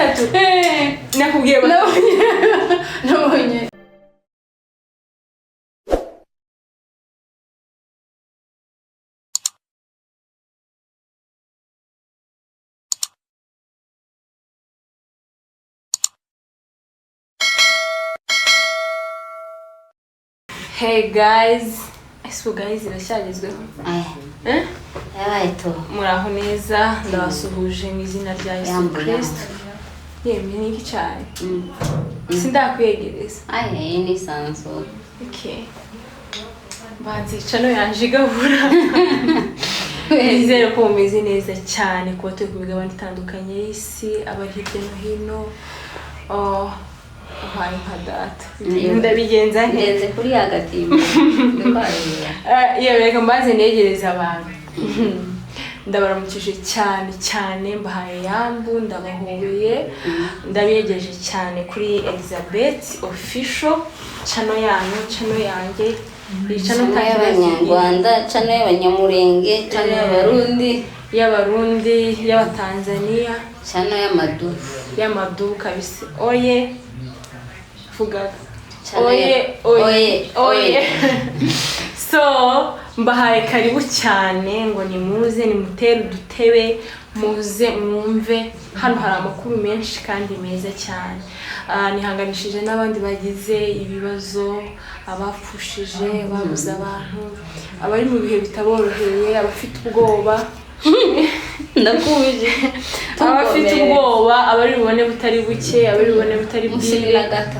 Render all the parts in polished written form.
gatatu nakubwiye nabonye Hey guys, guys irashagezweho. Yabaito. Muraho neza, ndabasuhuje mu izina rya Yesu Kristo. Yemwe ni gicaye. Sindakwegereza. Ni sanso. Okay. Banzi cano yanje gahura. Nizere ko mumeze neza cyane kuba turi ku migabane itandukanye y'isi, abari hirya no hino. Hayi hadata. Ndabigenza neze kuri hagatimba. Reka mbaze negereza abantu. Ndabaramukije cyane mbahaye yambu ndabahobeye ndabiyegeje cyane kuri Elizabeth official chano yanjye chano y'abanyarwanda chano y'abanyamurenge chano y'abarundi y'abatanzania chano y'amadu kabisa oye fuga oye so mbahaye karibu cyane ngo nimuze nimutere udutebe muze mwumve hano hari amakuru menshi kandi meza cyane nihanganishije n'abandi bagize ibibazo abapfushije babuze abantu abari mu bihe bitaboroheye abafite ubwoba ndakubije abafite ubwoba abari bubone butari buke abari bubone butari bwire gatatu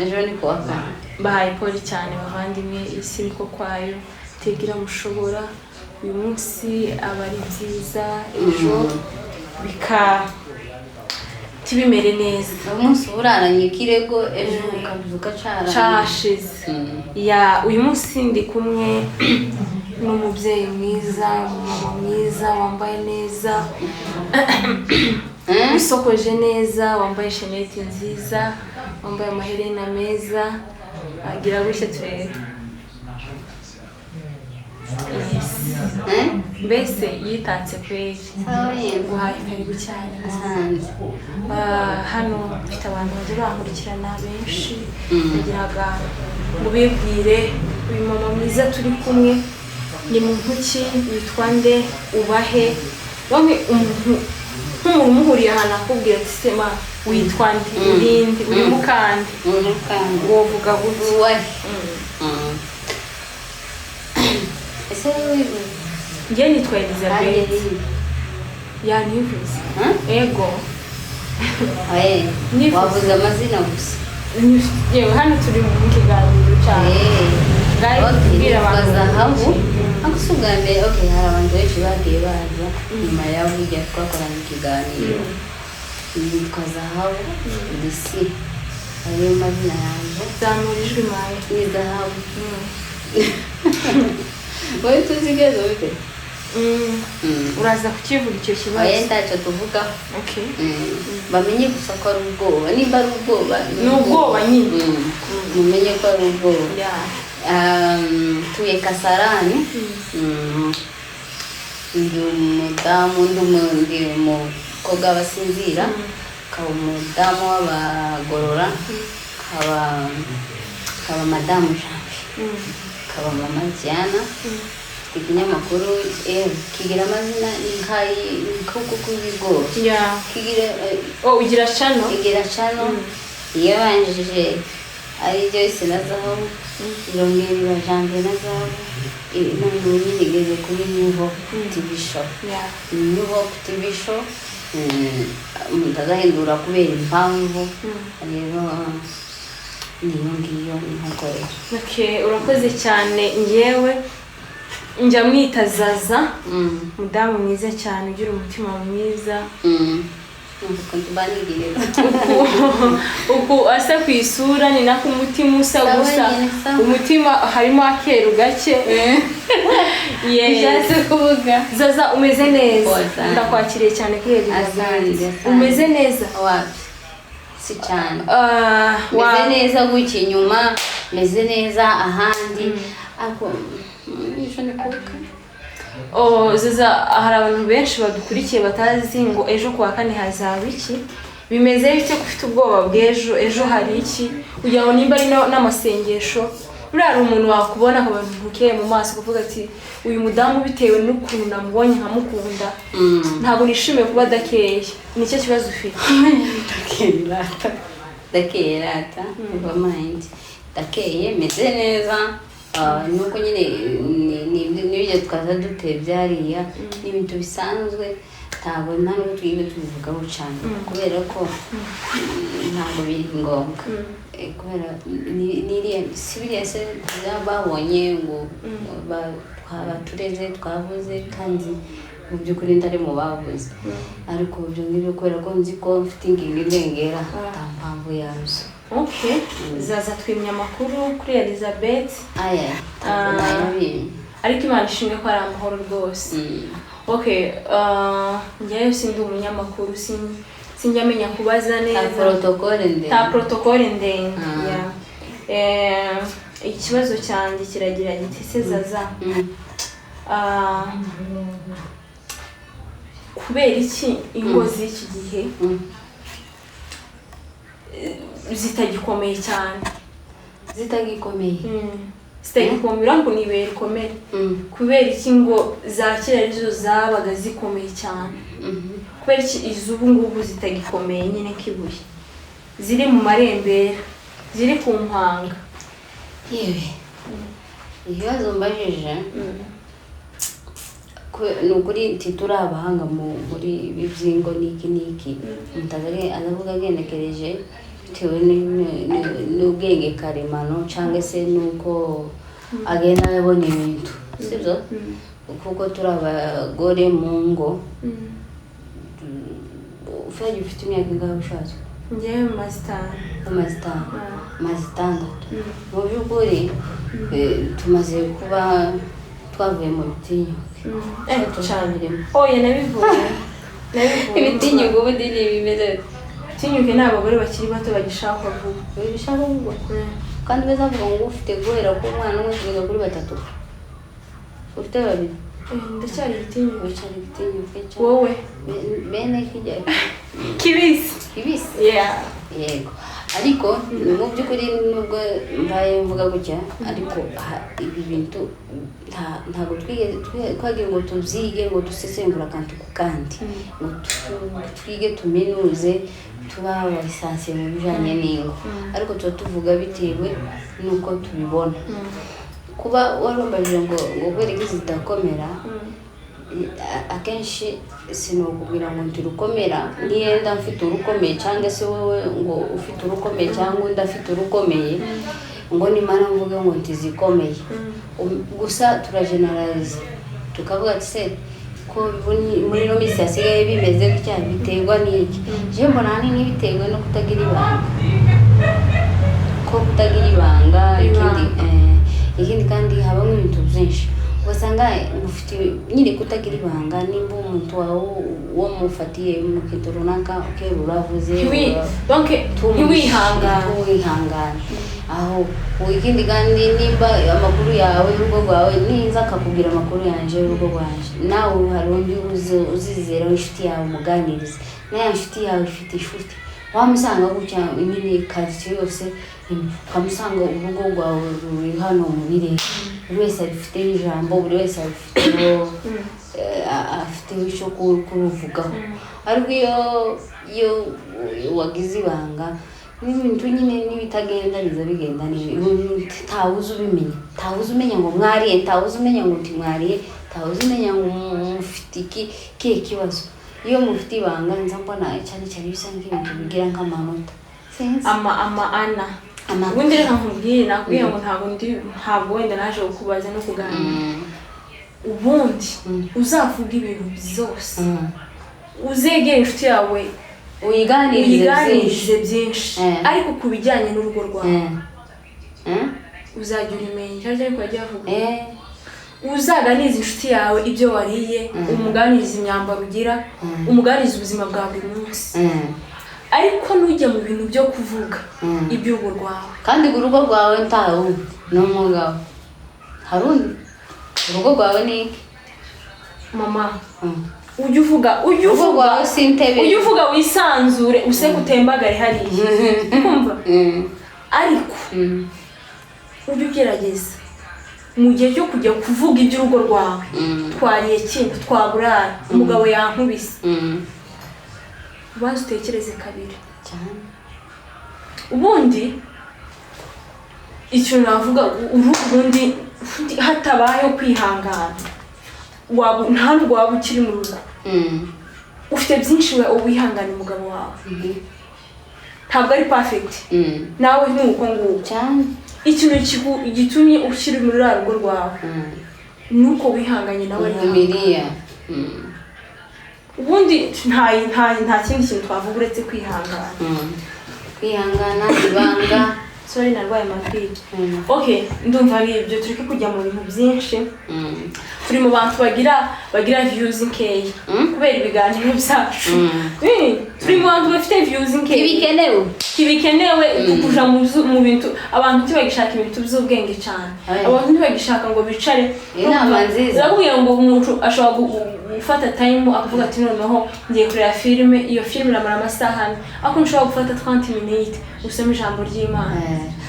ejo ni kwa bahaye poli cyane bavandimwe isi niko kwayo tegira mushobora uyu munsi abari byiza ejo bika tibimere neza umunsi uraranye kirego ejo ukavuka cyashize ya uyu munsi ndi kumwe n'umubyeyi mwiza umumama mwiza wambaye neza usokoje neza wambaye shenete nziza wambaye amaherena meza agira gutya turebe mbese yitatse kweri guhaye karibu cyane hano mfite abantu baje bankurikirana benshi bagiraga ngo bibwire uyu mama mwiza turi kumwe ni muntu ki yitwa nde ubahe bamwe umuntu umuhuriye ahantu akubwira ati sema witwa nde urinde uri mukandi wovuga gutya ese wewe ngiye nitwa Elizabeth yanivuze ego wavuze amazina gusa yewe hano turi mu kiganiro cyane bwira abantu akusugambye hari abantu benshi bagiye baza nyuma yaho hirya twakoranye ikiganiro yitwa Zahabu disi ayo mazina yanjye zamurijwe maye ni Zahabu wowe tuzigezo bite uraza kukivuga icyo kibazo ntacyo tuvuga okay bamenye gusa ko ari ubwoba nimba ari ubwoba ni ubwoba nyine mumenye ko ari ubwoba tuye Kasarani ndi umudamu ndi umukobwa basinzira kaba umudamu w'abagorora kaba madamu Jean kaba mama Diana ikinyamakuru kigira amazina inkayi kuko kubigo kigira ugira chano iyo banjije ari Joyce na Zahabu irongera bajanje na Zahabu none nyigeze kuri New TV show New TV show ndagahindura kubera impamvu rero niyo ngiyo ntakore okay urakoze cyane ngewe njya mwita Zaza mudamu mwiza cyane ugira umutima mwiza uku asa ku isura ni nako umutima usa gusa umutima harimo akeru gake yeshatse kuvuga Zaza umeze neza ndakwakiriye cyane kuri Elizabeth umeze neza wapi si cyane meze neza guki inyuma meze neza ahandi ako nisho nikuka Ziza hari abantu benshi badukurikiye batazi ngo ejo kuwa kane hazaba iki, bimeze bite ufite ubwoba bw'ejo, ejo hari iki, kugira ngo nimba ari n'amasengesho, buriya hari umuntu wakubona akabona ntukeye mu maso kuvuga ati uyu mudamu bitewe n'ukuntu namubonye nkamukunda ntabwo nishimiye kuba adakeye, nicyo kibazo ufite. Dakeye rata never mind, dakeye meze neza. Nuko nyine n'ibyo twaza dutebye hariya n'ibintu bisanzwe, ntabwo ntabwo twige tubivugaho cyane kubera ko ntabwo biri ngombwa, kubera si biriya se babonye ngo batureze twavuze kandi mu by'ukuri ndari mu bavuze, ariko ibyo ngibyo kubera ko nzi ko mfite ingingo irengera nta mpamvu yazo. Okay, zaza twimye amakuru kuri Elizabeth. Ariko Imana ishimwe ko ari amahoro rwose. Okay, njyewe sindi umunyamakuru, sinjya menya kubaza neza. Ta protocole ndende. Ikibazo cyanjye kiragira giti se Zaza. Kubera iki ingo z'iki gihe zitagikomeye cyane, zitagikomera ngo nibere ikomere, kubera iki ngo za kera arizo zabaga zikomeye cyane, kubera iki izubu ngubu zitagikomeye nyine kibuye, ziri mu marembera, ziri ku mpanga. Yewe ibibazo mbajije ni ukuri tituri abahanga muri iby'ingo n'iki mutazare anavuga agenekereje bitewe n'ubwenge karemano cyangwa se nuko agenda abona ibintu, sibyo? Kuko turi abagore mu ngo. Ufite imyaka ingahe ushatse? Njyewe mazitandatu. Mu by'ukuri tumaze kuba twavuye mu bitinyuke. Oya nabivuye. Ibitinyuke ubundi ni bimeze bitinyuke ni abagore bakiri bato bagishaka vuba. Bishaka vuba. Kandi bazavuga ngo ufite guhera ku mwana umwe kugeza kuri batatu. Ufite babiri. Ndacyari igitinyuke. Wicara igitinyuke cyane. Wowe bene kijya kibisi. Yeah. Yego. Ariko mu by'ukuri nubwo mbaye mvuga gutya, ariko ibi bintu ntabwo twagiye ngo tubyige ngo dusesengura akantu ku kandi, ngo twige tuminuze tuba abasansiye mu bijyanye n'ingo, ariko tuba tuvuga bitewe n'uko tubibona. Kuba warumbaje ngo kubera ko zidakomera, akenshi sinokubwira ngo ntirukomera niyenda mfite urukomeye cyangwa se wowe ngo ufite urukomeye cyangwa undi afite urukomeye ngo nimara mvuge ngo ntizikomeye. Gusa turageneralize tukavuga ati se ko muri no minsi hasigaye bimeze gutya biterwa n'iki? Je mbona ahanini biterwa no kutagira ibanga, ko kutagira ibanga. Ikindi kandi habamo ibintu byinshi ugasanga ufite nyine kutagira ibanga. Nimba umuntu wawe wo mufatiye mu kintu runaka uravuze ntiwihangane aho. Ikindi kandi nimba amakuru yawe y'urugo rwawe ninza akakubwira amakuru yanjye y'urugo rwanjye, nawe hari undi uzizera inshuti yawe umuganiriza, nayo inshuti yawe ifite inshuti wamusanga gutya nyine karitsiye yose ukamusanga urugo rwawe ruri hano mu birere, buri wese afite ijambo, buri wese afite icyo kuruvugaho. Ariko iyo wagize ibanga n'ibintu nyine n'ibitagenda biza bigenda ntawuzi ubimenya, ntawuzi umenya ngo mwariye, ntawuzi umenya ngo ntimwariye, ntawuzi umenya ngo mufite ikihe kibazo. Iyo mufite ibanga nza mbona cyane cyane bisa nk'ibintu bigira nk'amanota ana ubundi reka nkubwire nakubwiye ngo ntabwo wenda naje kukubaza no kuganira. Ubundi uzavuga ibintu byose, uzegera inshuti yawe uyiganirize byinshi, ariko ku bijyanye n'urugo rwawe uzajya urimenya cyangwa ariko wajya avuga. Uzaganiza inshuti yawe ibyo wariye, umuganiriza imyambaro ugira, umuganiriza ubuzima bwa buri munsi, ariko nujya mu bintu byo kuvuga iby'urugo rwawe. Kandi urugo rwawe ntawe n'umugabo hari undi, urugo rwawe ni iki? mama ujye uvuga wisanzure useke utembagare hariya kumva ariko ujye ugerageza mu gihe cyo kujya kuvuga iby'urugo rwawe twariye kintu twaburara umugabo yankubise ubanza utekereze kabiri cyane ubundi icyo navuga ubundi hatabayeho kwihangana ntabwo waba ukiri mu rugo ufite byinshi wihangana umugabo wawe ntabwo ari perfect nawe nk'uko nguko cyane ikintu gitumye ushyira muri rugo rwawe nuko wihanganye nawe Mariya ubundi nta kindi kintu twavuga uretse kwihangana ibanga sorry narwaye amapiri okay ndumva ari ibyo turi kujya mu bintu byinshi turi mu bantu bagira views nkeya kubera ibiganiro byacu turi mu bantu bafite views nkeya kibikenewe kuja mu bintu abantu ntibagishaka ibintu by'ubwenge cyane abantu ntibagishaka ngo bicare inama nziza zakuye ngo umuntu ashobora gufata time akavuga ati noneho ngiye kureba filime iyo filime iramara amasaha ako nshobora gufata 20 minutes usome ijambo ry'Imana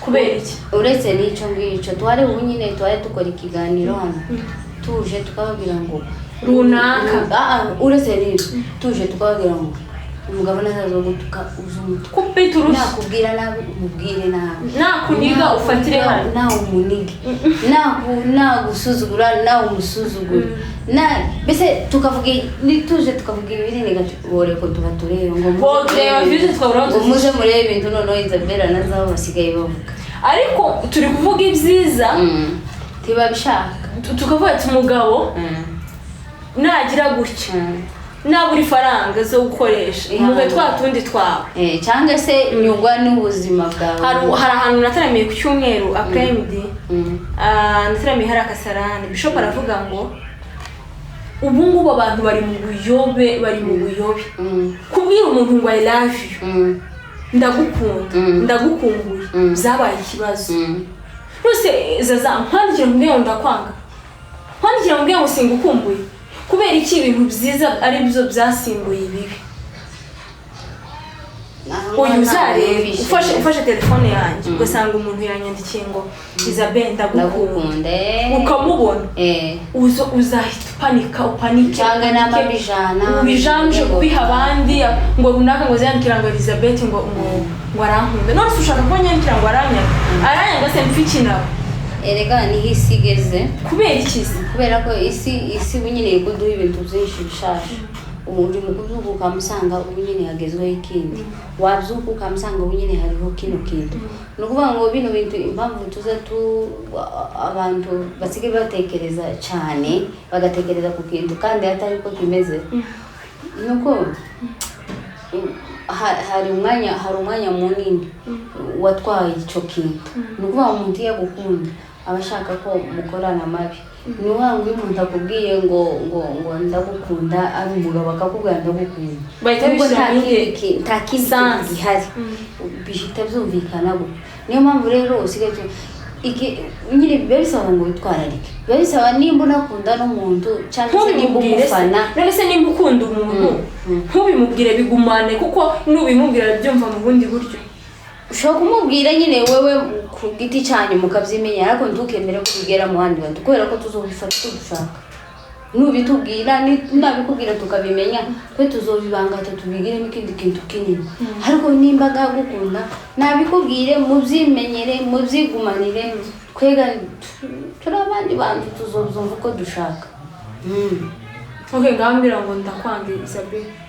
kubera iki uretse n'icyo ngicyo twari ubunyine twari dukora ikiganiro hano tuje tukababwira ngo runaka uretse n'ibyo tuje tukababwira ngo umugabo nazazo gutuka uzumutuka kupita urushyi nakubwira nabi umubwire nabi nakuniga ufatire hano nawe umunige nagusuzugura nawe umusuzugura bese tukavuga nituje tukavuga ibiri ngore ko tubatureye ngo muze murebe ibintu noneho Isabella nazaho basigaye bavuga ariko turi kuvuga ibyiza tibabishaka tukavuga ati umugabo nagira gutya naburi faranga zo gukoresha muge twatundi twawe cyangwa se nyungwa n'ubuzima bwawe hari ahantu nataramiye ku cyumweru apremidi nataramiye hari akasarani bishop aravuga ngo ubu ngubu abantu bari mu buyobe kubwira umuntu ngo I love you ndagukunda ndagukumbuye byabaye ikibazo rwose zaza nkwandikira ngo ndakwanga nkwandikira ngo singukumbuye kubera iki ibintu byiza ari byo byasimbuye ibibi uyu uzarebe ufashe telefone yanjye ugasanga umuntu yanyandikiye ngo Isabella ndagukunda ukamubona uzahita upanike cyangwa n'amabijana ubijanje kubiha abandi ngo runaka ngo ziyandikira ngo Elizabeth ngo arankunda none ushaka ko nyandikira ngo aranyanga se mfikina erega ni hisigeze kubera ikizi kubera ko isi bunyine kuduha ibintu byinshi bishasha umuntu mukuzuka ukamusanga ubunyine hagezweho ikindi wabyuka ukamusanga ubunyine hariho kino kintu nukuvuga ngo bino bintu impamvu tuza abantu basigaye batekereza cyane bagatekereza ku kintu kandi atari ko kimeze nuko hari umwanya munini watwaye icyo kintu nukuvuga umuntu yagukunda abashaka ko mukorana mabi nuwangu umuntu akubwiye ngo ndagukunda ari umugabo akakubwira ndagukunda ubwo nta kindi gihari bihita byumvikana gutyo niyo mpamvu rero usigaye nyine biba bisaba ngo witwararike biba bisaba nimba unakunda n'umuntu cyangwa se nimba umufana none se nimba ukunda umuntu ntubimubwire bigumane kuko nubimubwira byumva mu bundi buryo ushobora kumubwira nyine wewe ku giti cyanyu mukabyimenya ariko ntukemere ko bigera mu bandi bantu kubera ko tuzobifata icyo dushaka nubitubwira nabikubwira tukabimenya twe tuzobibangata tubigiremo ikindi kintu kinini ariko nimba agukunda nabikubwire mubyimenyere mubyigumanire twega turi abandi bantu tuzobuzumva uko dushaka ngambira ngo ndakwanga Isabella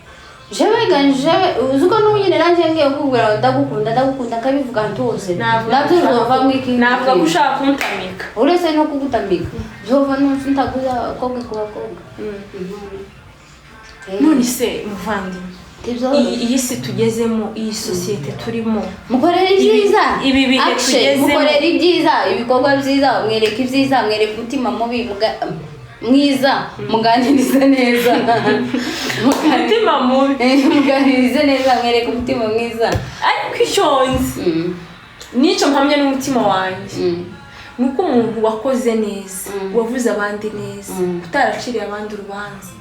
uzuko n'unyine nanjye ngiye kukubwira ndagukunda akabivuga ntose nabyo uzova mwiki navuga ko ushaka kuntamika uretse no kugutamika uzova ntaguza abakobwa ku bakobwa none se muvandimwe iyi si tugezemo iyi sosiyete turimo mukorera ibyiza ibi bihe tugezemo mukorera ibyiza ibikorwa byiza mwereka ibyiza mwereka umutima mubi mwiza muganirize neza umutima mubi muganirize neza mwereka umutima mwiza ariko icyonzi nicyo mpamya n'umutima wanjye nuko umuntu wakoze neza wavuze abandi neza utaraciriye abandi urubanza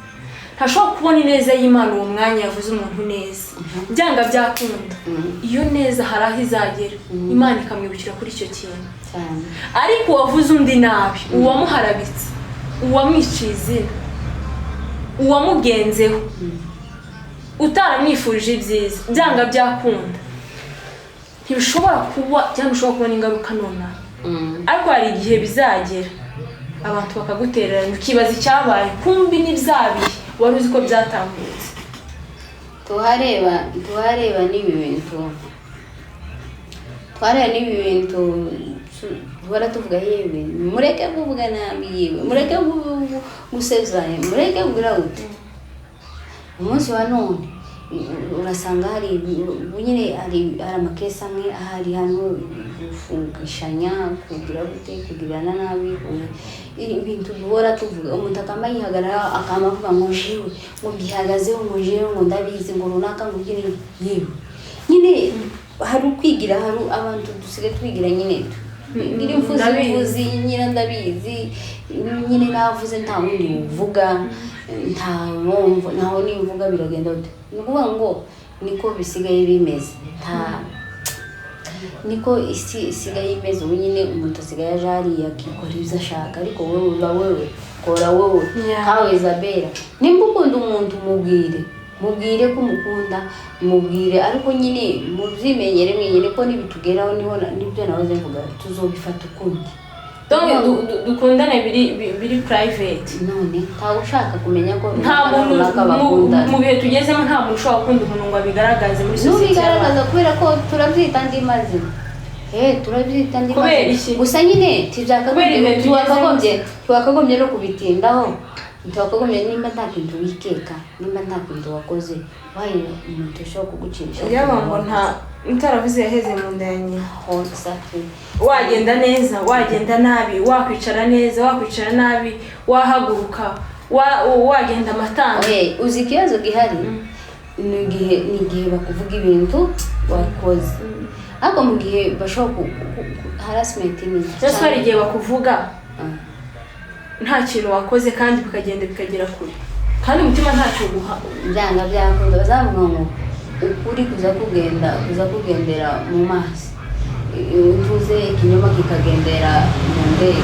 ntashobora kubona ineza y'Imana uwo mwanya yavuze umuntu neza byanga byakunda iyo neza hari aho izagera Imana ikamwibukira kuri icyo kintu ariko wavuze undi nabi uwamuharabitse uwamwiciye izina uwamugenzeho utaramwifurije ibyiza byanga byakunda ntibishobora kuba cyangwa ushobora kubona ingaruka nonaha ariko hari igihe bizagera abantu bakagutererana ukibaza icyabaye kumbi n'ibyabihe wari uzi ko byatambutse tuhareba n'ibi bintu duhora tuvuga yewe mureke kuvuga nabi yewe mureke gusezeranya mureke kugira gute umunsi wa none urasanga hari nyine hari amakesi amwe ahari hano gufungishanya kugira gute kugirana nabi ibintu duhora tuvuga umuntu akamba yihagarara akamba avuga ngo jewe ngo byihagazeho ngo jewe ngo ndabizi ngo runaka ngo ugire yewe nyine hari ukwigira hari abantu dusigaye twigira nyine ngiri mvuzi nyine ndabizi nyine navuze nta wundi uvuga ntaho nimvuga biragenda gute nukuvuga ngo niko bisigaye bimeze niko isi isigaye imeze ubu nyine umuntu asigaye aje hariya akikora ibyo ashaka ariko wowe kora wowe kawe Isabella nimba ukunda umuntu mubwire ko umukunda mubwire ariko nyine mubyimenyere mwenyere ko nibitugeraho niho nibyo nahoze mvuga tuzobifata ukundi dukundane biri private none ntawe ushaka kumenya ko nta muntu mu bihe tugezemo nta muntu ushobora gukunda umuntu ngo abigaragaze muri society bigaragaza kubera ko turabyita andi mazina turabyita andi mazina gusa nyine tiwakagombye no kubitindaho ntibakagombye nimba nta kintu wikeka nimba nta kintu wakoze wayo umuntu ushobora kugucisha yaba ngo nta utaravuze yaheze mu nda ya nyina wagenda neza wagenda nabi wakwicara neza wakwicara nabi wahaguruka wagenda amatanga uzi ikibazo gihari ni igihe bakuvuga ibintu wakoze ariko mu gihe bashobora harassment ni cyose hari igihe bakuvuga nta kintu wakoze kandi bikagenda bikagera kure kandi umutima ntacyo guha byanga byakunda bazavuga ngo ukuri kuza kugendera mu mazi uvuze ikinyoma kikagendera mu ndege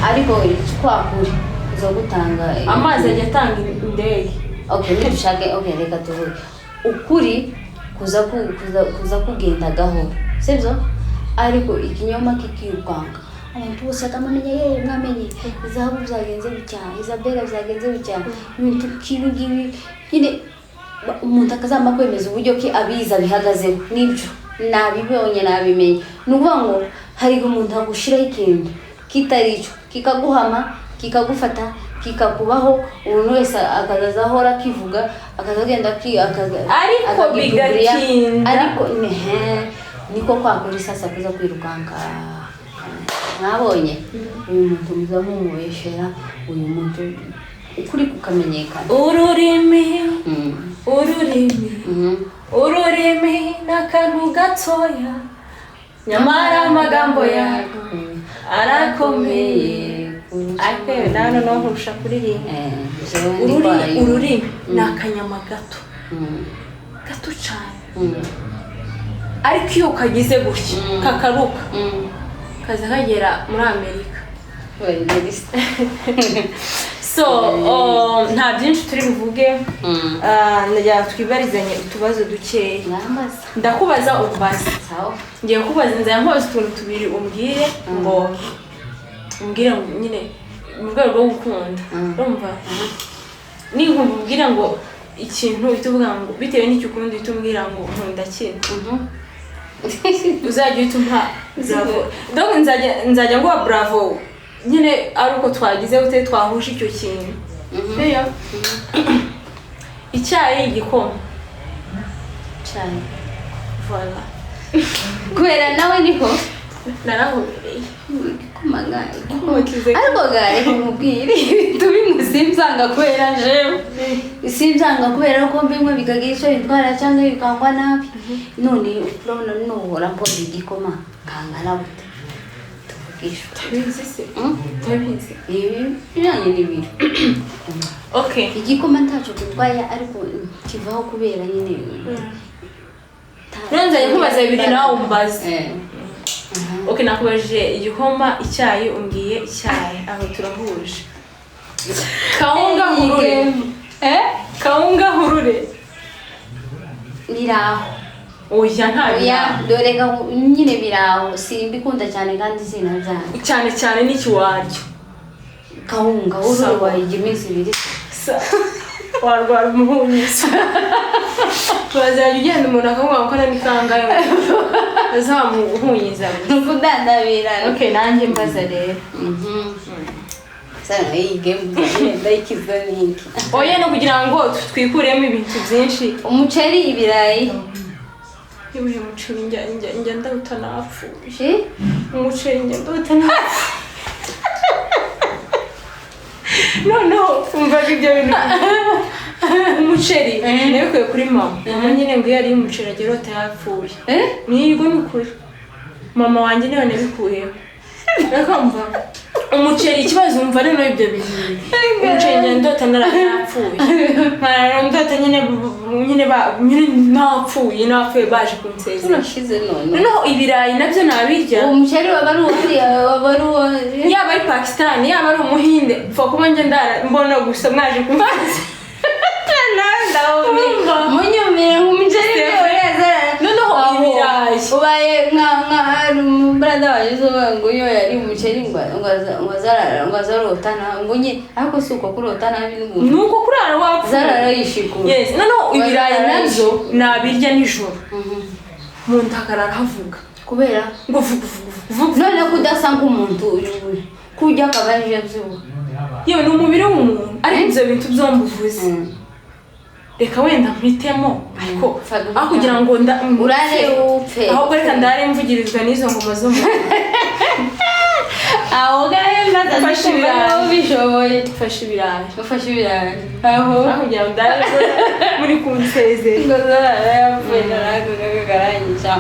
ariko twakuri kuza gutanga amazi ajya atanga indege ntidushake reka tuvuge ukuri kuza kugenda gahoro sibyo ariko ikinyoma kikirukanka abantu bose akamenya mwamenye izahabu byagenze bicyane Isabella byagenze bicyane ibintu kibi nyine umuntu akazamba kwemeza uburyo ki abiza bihagazeho nibyo nabibonye nabimenye nuvuga ngo hari umuntu agushiraho ikintu kitarico kikaguhama kikagufata kikakubaho umuntu wese akazaza ahora kivuga akazagenda ariko bigatinda ariko niko kwakora sasa kuza kwirukanka nabonye uyu muntu muzamumubeshera uyu muntu ukuri kukamenyekana ururimi n'akantu gatoya nyamara amagambo yago arakomeye ariko nano no nkurusha kuririmba ururimi ni akanyama gato cyane ariko iyo kagize gutya kakaruka kaza kagera muri Amerika so nta byinshi turi buvuge ndagira twibarizanye utubazo dukeya ndakubaza ubaze ngiye kubaza nzaya nkoze utuntu tubiri umbwire ngo nyine mu rwego rwo gukunda urumva ninkubwira ngo ikintu ituvuga ngo bitewe n'icyo ukunda itumbwira ngo nkunda kintu uzajya uhita umpa bravo donc nzajya nguha bravo nyine ari uko twagize ute twahuje icyo kintu icyayi igikoma cyane voilà kubera nawe niko narahubereye ariko gare kumubwira ibintu bimusimzanga kubera jewe simzanga kubera ko mbimwe bikagisha bitwara cyangwa bikangwa nabi none urabona nuhora mbona igikoma kangana bute bwishwe tabizi se tabizi ibijyanye n'ibiro okay igikoma ntacyo gitwaye ariko kivaho kubera nyine nonze kubaza ibiri nawe umbaze okay nakubajije igikoma icyayi umbwiye icyayi aho turahuje kawunga hurure kawunga hurure biraho oya nta oya dore nyine biraho simbikunda cyane kandi sinabyanze cyane cyane n'ikiwaryo kawunga hurure wayijya iminsi ibiri warwara umuhunyisa turazajya ugenda umuntu akamubwira ko ari kangahe azamuhunyiza n'ukudandabira okay nanjye mbaza rero sana iyi game ndayikiza n'iki oya no kugira ngo twikuremo ibintu byinshi umuceri ibirayi yewe umuceri njya ndawuta napfuye umuceri njya ndawuta napfuye no umvaga ibyo bintu umuceri nabikuye kuri mama nyine ngo iyo ari umuceri agira ota yapfuye nirwo n'ukuri mama wanjye niwe nabikuyeho nakumva umuceri ikibazo umva rero ibyo bintu umuceri njya ndota narapfuye ndota nyine napfuye baje kunsezera turashize none noneho ibirayi nabyo nabirya umuceri waba ari uwo yaba ari Pakistan yaba ari umuhinde pfa kuba njye mbona gusa mwaje kunsezera munyumire nk'umuceri noneho ibirayi ubaye nka brother waje ngo iyo yari umuceri ngo azarotana ngo nye ariko si uko kurotana nuko kurara wapfuye zarara yishikura yes noneho ibirayi nabyo nabirya nijoro mu ntakarara havuga kubera ngo vuga none kudasanga umuntu kujya akabarije byo yewe ni umubiri w'umuntu ariko ibyo bintu byombi uvuze reka wenda mpitemo ariko aho kugira ngo urare upfe ahubwo reka ndare mvugirizwa n'izo ngoma zo mu aho gahe Ufashe ibirayi bishoboye ufashe ibirayi aho kugira ngo ndare muri kunsezera ngo zarara yapfuye narago gagaranyisha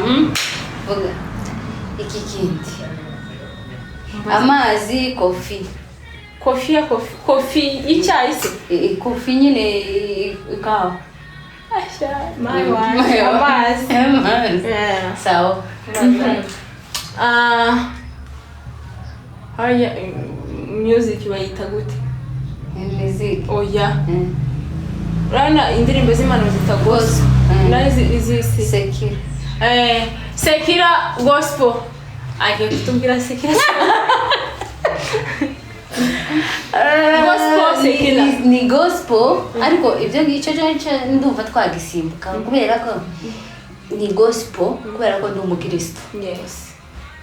vuga iki kindi amazi kofi icyayi se kofi nyine ikawa amazi sawa haya music bayita gute music oya urabona indirimbo z'imana zita gospel nazi sekira gospel agiye kutubwira sekira gospel sekira ni gospel ariko ibyo ngicyo ndumva twagisimbuka kubera ko ni gospel kubera ko ndi umukristo yes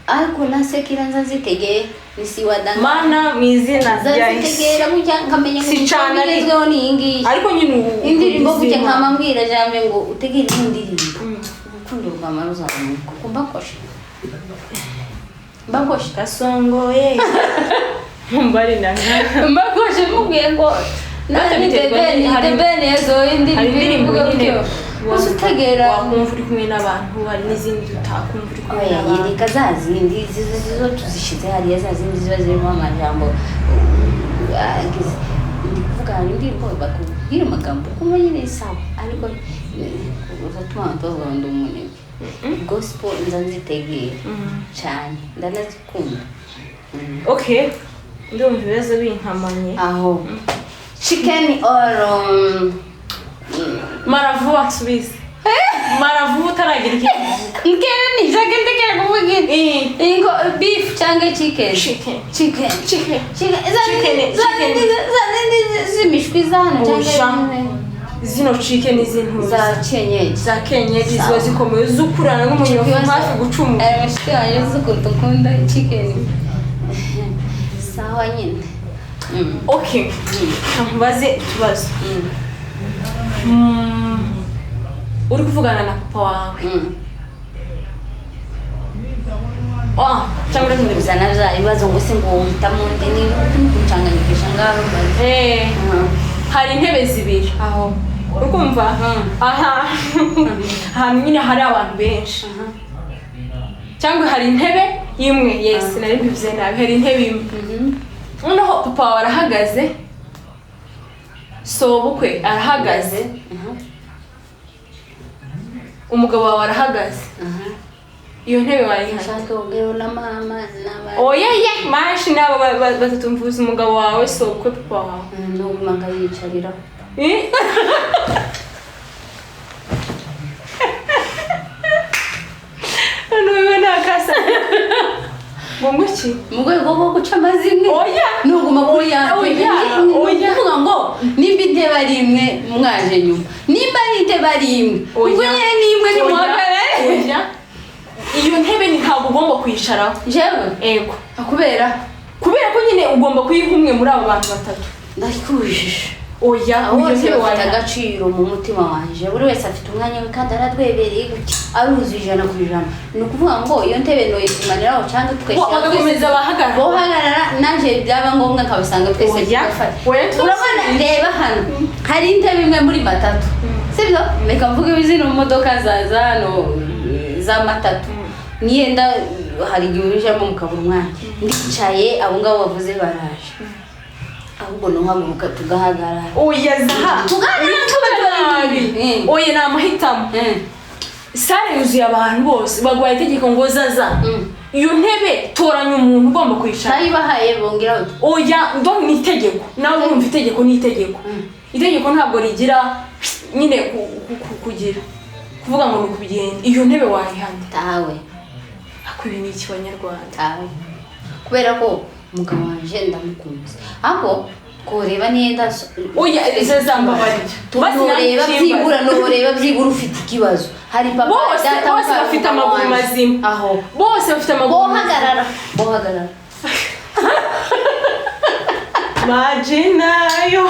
ariko na sekira nzazitegeye nisiwadana mana mwizina rya nzazitegera mujya nkamenya ngo nizweho ni ingi ariko nyine indirimbo gutya nkamambwira jambe ngo utegere indirimbo urukundo rwamara uzamuka mbakoshe kasongoye mbarina mbakoshe mubwiye ngo nani debeni yazo indirimbo gutyo utegera wakumva uri kumwe n'abantu hari n'izindi utakumva uri kumwe n'abantu yirika zazindi zizo tuzishize hariya zazindi ziba zirimo amajambo kuvuga hari indirimbo bakubwira amagambo kumva nyine sawa ariko uzatuma tuvuga ngo umuntu gospel nzanzitegera cyane ndanazikunda okay ndumva ibibazo binkamanye aho chicken or maravuba nsubize maravuba utaragira ikintu nkere ni jake ndekera kuvuga ingo beef cyangwa chicken zimishwi zana cyangwa zino chicken z'intuza za kenyeji ziba zikomeye zukurana n'umunyoko hafi gucuma mishwi yaje zukunda chicken sawa nyine okay nkubaze ikibazo uri kuvugana na papa wawe cyangwa ntibizana bya ibibazo ngo se ngo uhitamo undi ni gucanganyikisha ngaho hari intebe zibiri aho ukumva ahantu nyine hari abantu benshi cyangwa hari intebe imwe yes nari mbivuze nabi hari intebe imwe noneho papa wawe arahagaze sobukwe arahagaze umugabo wawe arahagaze iyo ntebe nshaka ubwero na mama n'abandi oya mashi nabo batatu mvuze umugabo wawe sobukwe papa wawe n'umanga yicarira Wewe nakasa. Munguki? Mugwego bwo guca amazimwe. Oya. Nuguma kuri ya. Oya. Kuvuga ngo nimba inteba rimwe mwaje nyuma. Nimba ari inteba rimwe. Ubwo nimwe ni mwagare. Oya. Iyo ntebe ni ntabwo ugomba kwisharaho. Jewe. Ego. Kubera ko nyine ugomba kuyihumwe muri abo bantu batatu. Ndakujije. Oya, wese bafite agaciro mu mutima wanje. Buri wese afite umwanya we kandi aradwebereye gutya. Aruzi 100%. Ni ukuvuga ngo iyo ntebe no yimaniraho cyangwa twesha. Bagakomeza bahagarara. Bohagarara nanje byaba ngombwa kabasanga twese tugafata. Urabona reba hano. Hari intebe imwe muri batatu. Sibyo? Meka mvuge bizino mu modoka za matatu. Niyenda hari giurije mu mukabura umwanya. Ndicaye abo ngabo bavuze baraje. Ahubwo no haguruka tugahagarara. Oya zaha. Tugahagarara. Oya na mahitamo. Sare yuzuye abantu bose bagwaye itegeko ngo zaza. Iyo ntebe toranya umuntu ugomba kwicara. Tayibahaye bongera. Oya ndo ni itegeko. Nawe urumva itegeko ni itegeko. Itegeko ntabwo rigira nyine kugira. Kuvuga ngo nukubigenda. Iyo ntebe wayihanda. Tawe. Akubi ni ikibanyarwanda. Tawe. Kubera ko umugabo wanje ndamukunze. Aho koreba niyenda oya izazamba bari tureba byibura ufite ikibazo hari papa data bose bafite amaguru mazima aho bose bafite amaguru bohagarara Majina yo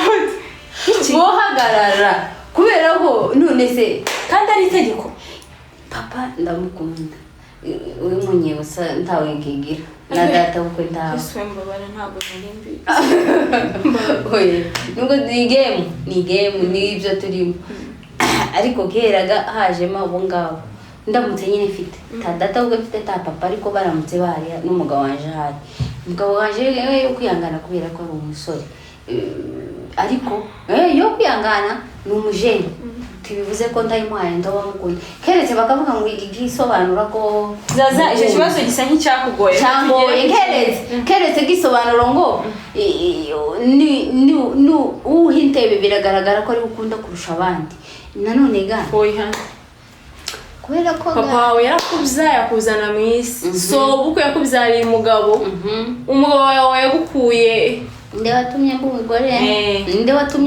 bohagarara kubera ko none se kandi ari itegeko papa ndamukunda uri munyewusa ntawe ngigira na data uko ntawe iswemba bara ntabwo narimbi oye nuko ni game ni ibyo turimo ariko keraga hajemo abo ngabo ndamutse nyine mfite ta data uko mfite ta papa ariko baramutse bari n'umugabo wanje hari umugabo wanje yo kwihangana kubera ko ari umusore ariko yo kwihangana ni umujeni tibivuze ko ndayimuhaye ndabamukunda keretse bakavuga ngo igisobanura ko zaza icyo kibazo gisa nk'icyakugoye cyangwa keretse gisobanura ngo ni uhintebe biragaragara ko ari ukunda kurusha abandi nanone ga oya kubera ko papa wawe yakuzana mu isi so uko yakubyariye umugabo wawe yagukuye nde watumye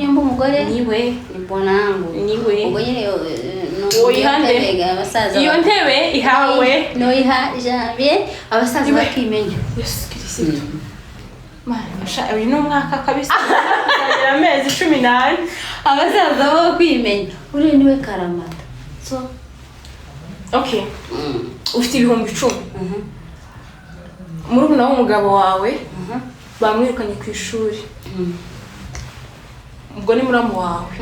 mbu umugore niwe nibonangu niwe ubwo nyine iyo ntebe ihawe no iha Janvier abasaza bakimenya Yesu Kristo Mana uyu no mwaka kabisa zagira amezi 18 abasaza bo kwimenya uri niwe karamata so okay ufite ibihumbi 10 muri ubu umugabo wawe bamwirukanye ku ishuri ubwo ni muramu wawe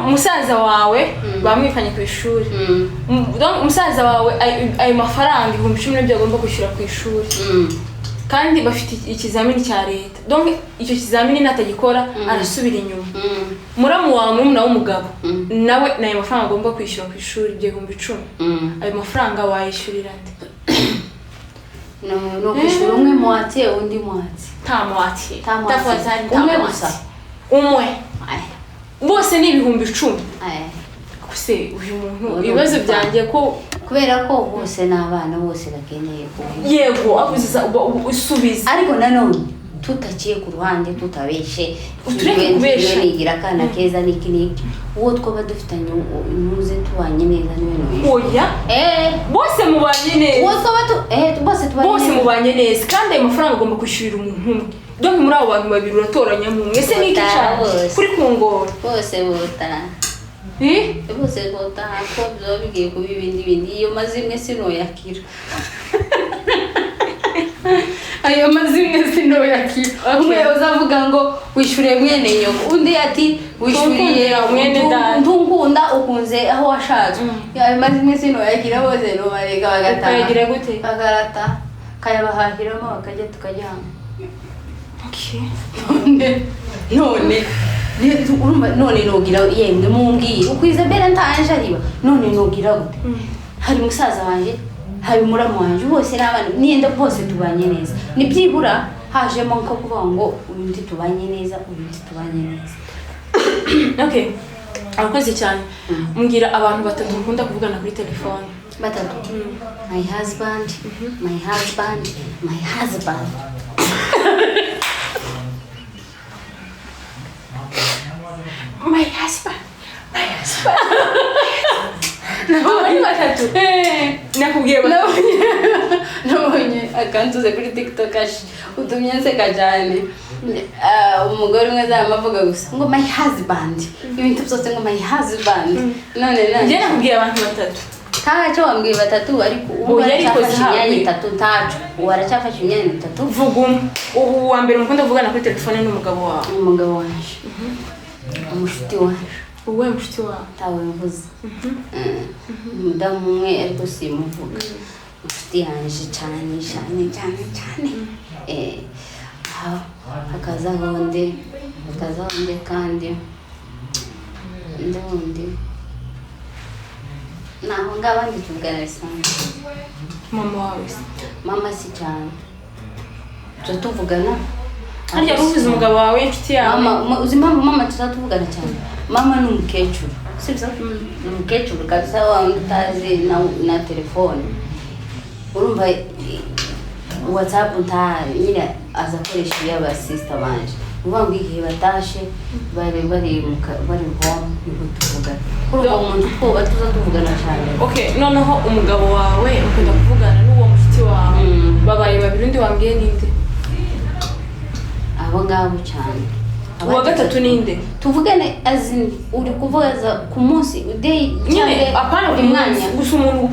umusaza wawe bamwirukanye ku ishuri umusaza wawe ayo mafaranga 10,000 agomba kwishyura ku ishuri kandi bafite ikizamini cya leta donc icyo kizamini natagikora arasubira inyuma muramu wawe murumuna w'umugabo nawe nayo mafaranga agomba kwishyura ku ishuri 10,000 ayo mafaranga wayishyurira nde no kwishura umwe muati undi muati ta muati tafazari umwe gusa umwe bose ni 10,000 kuse uyu muntu ibibazo byanjye ko kubera ko bose n'abana bose bakeneye ko yego akuziza usubiza ariko nanone tutakiye ku ruhande tutabeshe utureke kubesha nigira kana keza niki uwo twaba dufitanye muze tubanye neza niwe oya bose mubanye neza uwo twaba bose mubanye neza kandi ayo mafaranga agomba kwishyurira umuntu umwe donc muri abo bantu babiri uratoranya mu umwe se niki cyane kuri kungora bose bota ko byo bigiye kuba ibindi iyo mazimwe sinoyakira ayo mazimwe sinoyaki umwe uzavuga ngo wishyure mwene nyoko undi ati wishyuriye mwene data ntungunda ukunze aho washatse ayo mazimwe sinoyakira bose no bareka bagataha ukayagira gute bagarata kayabahahiramo bakajya tukajyana none nogira yemwe mumbwire uko Isabella ntanje ariba none nogira gute hari musaza wanje hari muramu wanje bose n'abana nienda bose tubanye neza nibyibura hajemo nko kuvuga ngo undi tubanye neza undi tubanye neza okay abakoze cyane mbwira abantu batatu bakunda kuvugana kuri telefone batatu my husband my husband my husband my husband nabonye batatu nakubwiye nabonye akantuze kuri TikTok utumye nseka cyane umugore umwe azamavuga gusa ngo my husband ibintu byose ngo my husband none njye nakubwiye abantu batatu ntacyo wambwiye batatu ariko ubu aracyafashe imyanya itatu ntacyo ubu aracyafashe imyanya itatu vuga ubu wa mbere mukunda kuvugana kuri telefone n'umugabo wawe umugabo wanje umushuti wanje uwe mushuti wawe tawe mvuze umudamu umwe ariko simuvuga umushuti yanje cyane cyane cyane cyane hakazaho undi kandi n'undi naho ngabandi tuvugana bisanzwe mama wawe mama si cyane tuvugana harya uvuze umugabo wawe inshuti yawe mama uzi impamvu mama tuzatuvugana cyane mama ni umukecuru sibyo ni umukecuru kabisa wandi utazi na telefone urumva WhatsApp ntari nyine aza akoresha iy'abasista banje uvuga ngo igihe batashe bari home niho tuvugana urumva umuntu twoba tuzatuvugana cyane okay noneho umugabo wawe ukunda kuvugana n'uwo mushuti wawe babaye babiri undi wambwiye ninde abo ngabo cyane uwa gatatu ninde tuvugane azini uri kuvuza ku munsi day nyine apana buri mwanya gusa umuntu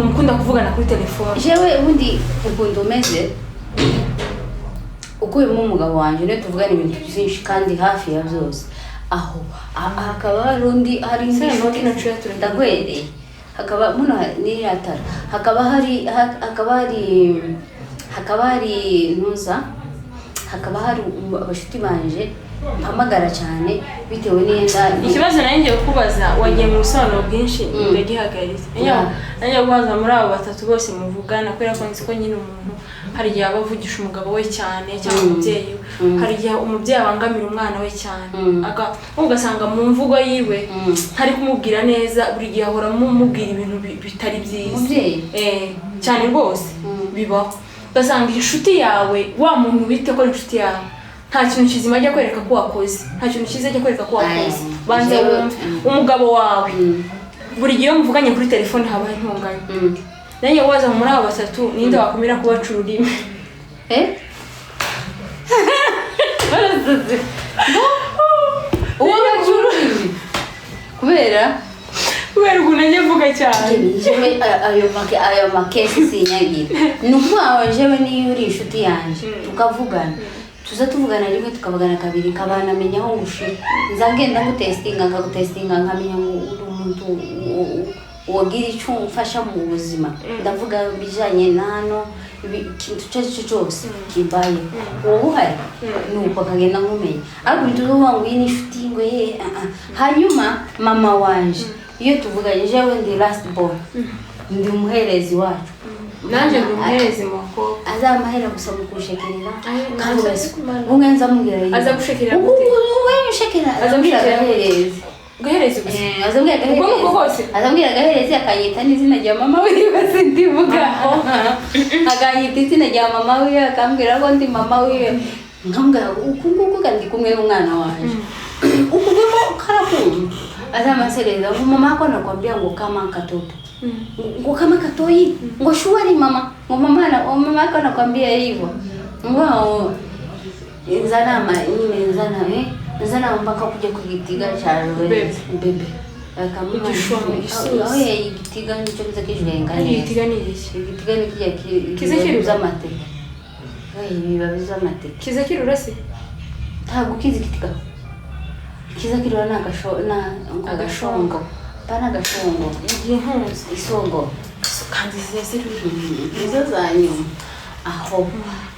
mukunda kuvugana kuri telefone jewe ubundi ukunda umeze ukuyemo umugabo wanje ne tuvugana ibintu byinshi kandi hafi ya byose aho hakaba hari undi hari ndagwereye hakaba muno ni ratara hakaba hari ntuza hakaba hari abashuti banje mpamagara cyane bitewe n'enda ikibazo nanjye kubaza wagiye mu busobanuro bwinshi ndagihagaritse nanjye kubaza muri abo batatu bose muvugana kubera ko nzi ko nyine umuntu hari igihe aba avugisha umugabo we cyane cyangwa umubyeyi we hari igihe umubyeyi abangamira umwana we cyane ugasanga mu mvugo yiwe ntari kumubwira neza buri gihe ahora mumubwira ibintu bitari byiza cyane rwose bibaho ugasanga inshuti yawe wa muntu wite ko inshuti yawe nta kintu kizima ajya kwereka ko wakoze nta kintu cyiza ajya kwereka ko wakoze banze wumve umugabo wawe buri gihe muvuganye kuri telefone habaye intonganya nanjye waza muri abo batatu ninde wakomera kubaca ururimi barazaze uwo baca ururimi kubera ukuntu njye mvuga cyane jewe ayo makesi sinyagira ni ukuvuga jewe niyo uri inshuti yanjye tukavugana tuza tuvugana rimwe tukavugana kabiri kabanamenya aho ngushira nza ngenda ngutestinga nkagutestinga nkamenya ngo uri umuntu wagira icyo umfasha mu buzima ndavuga bijanye nano ikintu cyose kibaye wowe uhari nuko akagenda nkumenya ariko bituvuga ngo iyi ni inshuti ngo hanyuma mama wanje iyo tuvuganye jewe ndi last born ndi umuherezi wacu nanje ndi umuherezi moko azamahera gusa mukushekerera kandi umwe nzamubwira aza gushekerera gute wowe mushekera azambwira gaherezi gaherezi gusa azambwira gaherezi azambwira gaherezi akanyita n'izina rya mama wiwe sindivuga akanyita izina rya mama wiwe akambwira ko ndi mama wiwe nkambwira uku kandi kumwe n'umwana wanje ukugemo karakumva azamasereza ngo mama yako anakuambia ngo kama katoto ngo kama katoi ngo shwari mama ngo mama yako anakuambia hivyo ngo nzana nzana mpaka kuja kugitiga cha bebe akamuma aho igitiga nico bizakijwe ngani igitiga ni iki igitiga ni kijya kiza kiruza amate ibibabi z'amateke. Kiza kirura se? Ntabwo kizikitika. Kiza kirura agashongo. Pana agashongo. Igihunzi. Isongo. Kandi zirura. Izo zanyuma. Aho.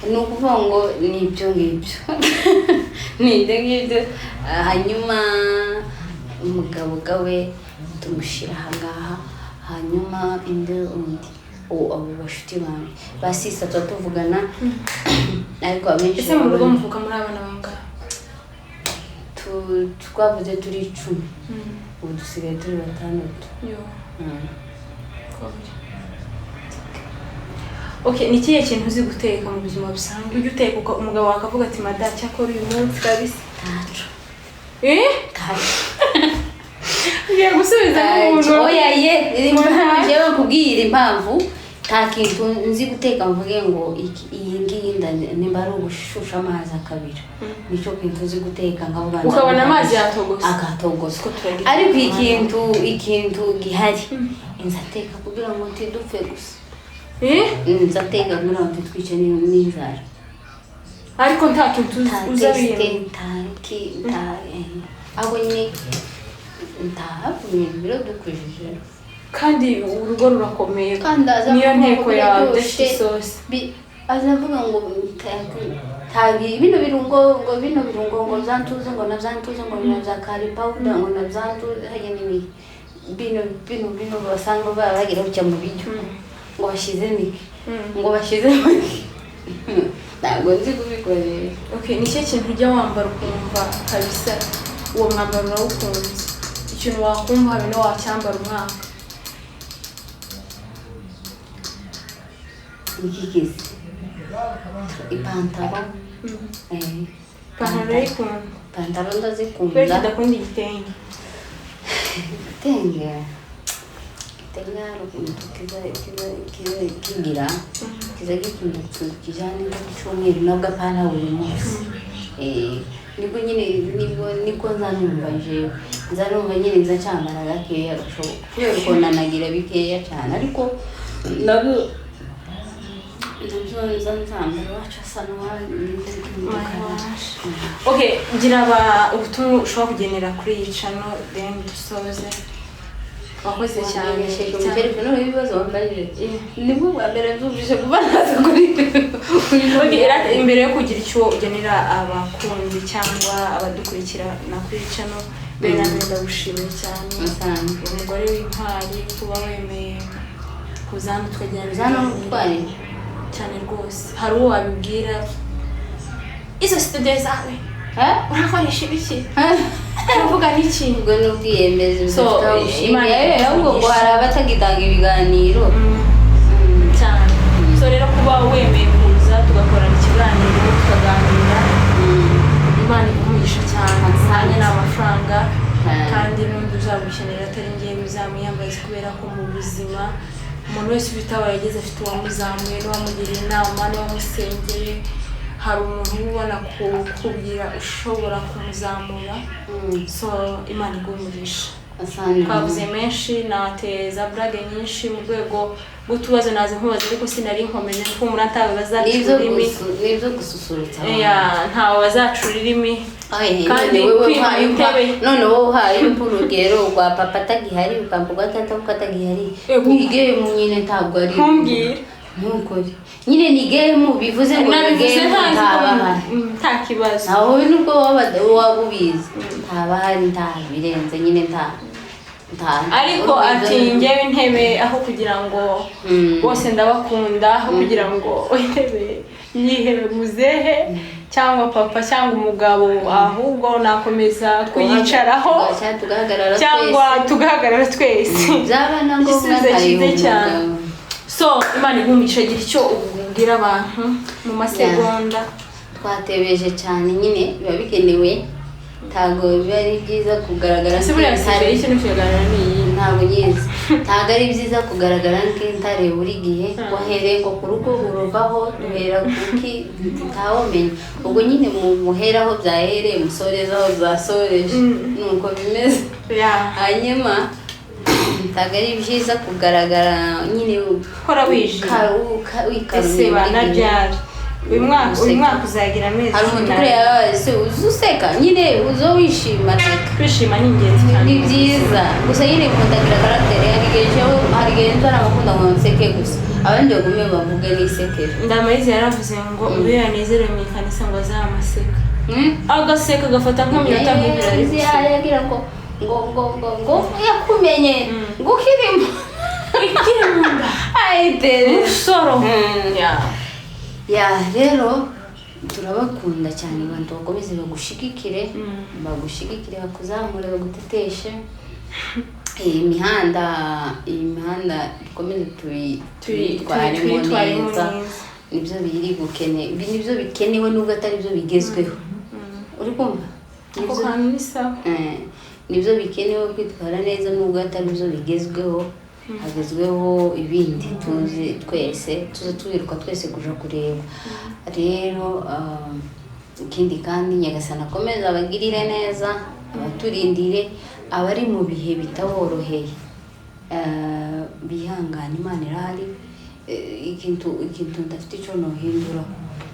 Ni ukuvuga ngo ni ibyo ngibyo. Ni ibyo ngibyo. Hanyuma umugabo gawe tumushyira ahangaha. Hanyuma indi undi. Abo bashuti bawe. Basisa tuvugana. Ariko abenshi. Ese mu rugo muvuka muri abana bangahe? Twavuze turi 10. Ubu dusigaye turi 6. Yo. Okay, ni kiye kintu uzi guteka mu buzima busanzwe? Ujye uteka uko umugabo wakavuga ati madam cyakora uyu munsi kabisa. Tacho. Tacho. Ngiye gusubiza umuntu. Oya ye, jewe kubwira impamvu nta kintu nzi guteka mvuge ngo iyi ngiyi nimba ari ugushusha amazi akabira. Nico kintu uzi guteka nkavuga ukabona amazi yatogose. Akatogose. Ariko ikintu gihari. Inzateka kugira ngo ntidupfe gusa. Nzateka kugira ngo twice n'inzara. Ariko nta kintu uzabira. Abo nyine ntabwo biro dukurije. Kandi urugo rurakomeye. Kandi niyo nteko yawe dufite isosi. Azavuga ngo tabi bino birungo ngo zantuze ngo navyantuze ngo navakari powder ngo navyantuze haje nini bino basanga bagira ucya mu bijyo ngo bashize miki ngo bashize miki ntabwo nzi kubikorera. Okay, ni cyo kintu ujya wambara ukumva kabisa uwo mwambaro urawukunze. Ikintu wakumva habe no wacyambara umwaka. Nikigeze ipantaro Pantaro ikunda. Pantaro ndazikunda. Kweli ndakunda igitenge. Igitenge kigira kiza gikunda kijyanye n'icyumweru nabwo apana buri munsi. Nibwo nyine niko nzanumva jewe. Nzanumva nyine nzacyambara gakeya gashoboka. Kuko nanagira bikeya cyane ariko nabwo Okay, ngira ubutumwa ushobora kugenera kuri iyi channel then dusoze. Wakoze cyane cyane no ibibazo wambaye. Nibwo bwambere nzumvise kubanaza kuri. Okay, imbere yo kugira icyo ugenera abakunzi cyangwa abadukurikira na kuri channel Bernard ndagushimiye cyane. Umugore w'intwari kuba wemeye kuzana tukagenda zano twari cyane rwose. Hari uwo wabibwira izo studio zawe urakoresha ibiki? Uravuga n'iki? Ubwo n'ubwiyemezi. So Imana ahubwo hari abatagitanga ibiganiro cyane. So rero kuba wemeye kuza tugakorana ikiganiro tukaganira, Imana ikumisha cyane. Sanye n'amafaranga kandi n'undi uzagukenera atari ngiye bizamuyambaza kubera ko mu buzima umuntu wese ubitabaye yageze afite uwamuzamuye n'uwamugiriye inama n'uwamusengeye. Hari umuntu ubona kubwira ushobora kumuzamura. So Imana igumurisha. Twavuze menshi nateza brage nyinshi mu rwego gutubazo naze nkubaza ariko sinari nkomeje ko murantawe bazacura imi nibyo gususurutsa. Ntawe bazacura irimi. Kandi kwima intebe none wowe uhaye urugero rwa papa atagihari ukamvuga tata ukatagihari nigeye mu nyine ntabwo ari nkumbwira nukuri nyine nigeye mu bivuze ngo nabivuze nta kibazo aho nubwo wabubizi ntaba hari nta birenze nyine nta ariko ati ngewe intebe aho kugira ngo bose ndabakunda aho kugira ngo intebe nyihebe muzehe cyangwa papa cyangwa umugabo ahubwo nakomeza kuyicaraho cyangwa tugahagarara twese byabana ngo mwakayize cyane. So Imana igumisha gira icyo ubwira abantu mu masegonda. Twatebeje cyane nyine biba bikenewe ntago biba ari byiza kugaragara nk'intare ikintu kigaragara ni ntago nyizi ntago ari byiza kugaragara nk'intare buri gihe wahereye ngo ku rugo uruvaho duhera kuki ntawomenya ubwo nyine muheraho byahereye musorezaho byasoreje nuko bimeze. Hanyuma ntago ari byiza kugaragara nyine ukora wijimye wikaruse banabyari uyu mwaka uzagira amezi hari umuntu kureba ese uzuseka nyine uzo wishima kwishima ni ingenzi cyane ni byiza gusa nyine kundagira karaktere hari igihe ntaramukunda ngo nseke gusa abandi bagume bavuge n'isekere Ndamayizi yaravuze ngo uriya yanezerewe mu ikanisa ngo azamaseka agaseka agafata nk'iminota nk'ibiri yagira ngo yakumenye ngo ukirimo ikirimo ayitere umusoro ya rero turabakunda cyane abantu bakomeze bagushigikire bakuzamure baguteteshe iyi mihanda dukomeze tuyitwaremo neza nibyo biri nibyo bikenewe nubwo atari byo bigezweho uri kumva nibyo bikenewe kwitwara neza nubwo atari byo bigezweho hagezweho ibindi tuzi twese twiruka twese kuja kureba rero ikindi kandi Nyagasani akomeza abagirire neza abaturindire abari mu bihe bitaboroheye bihangana Imana irahari ikintu ndafite icyo nohindura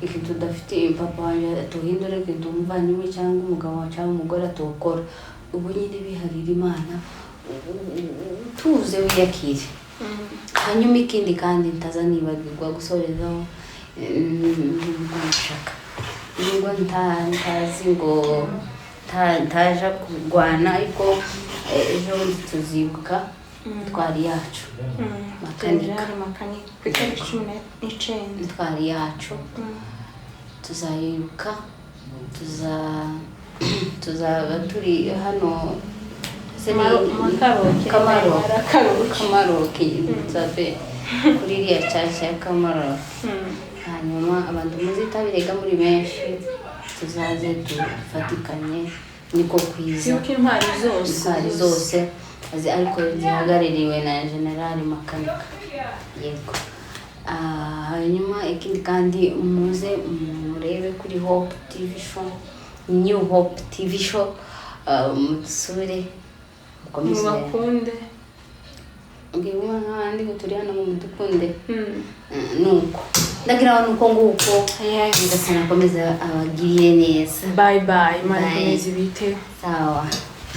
ikintu ndafite papa wanjye atohindura ikintu umuvandimwe cyangwa umugabo cyangwa umugore atokora ubu nyine biharira Imana tuze wiyakire hanyuma ikindi kandi ntazanibagirwa gusorezaho gushaka nubwo ntazi ngo ntaja kurwana ariko ejo tuzibuka twari yacu makanika ku itariki 19 twari yacu tuzayibuka tuzaba turi hano Kamaroke nzabe kuri iriya cyashya ya Kamaroke hanyuma abantu muzitabirega muri benshi tuzaze dufatikanye niko kwiza intwari zose ariko zihagarariwe na General Makanika yego hanyuma ikindi kandi muze murebe kuri Hope TV show New Hope TV show musure mubakunde ngiye nk'abandi ngo turi hano mu dukunde nuko ndagira abantu uko nguko Nyagasani akomeza abagiriye neza bye Imana ikomeze ibite sawa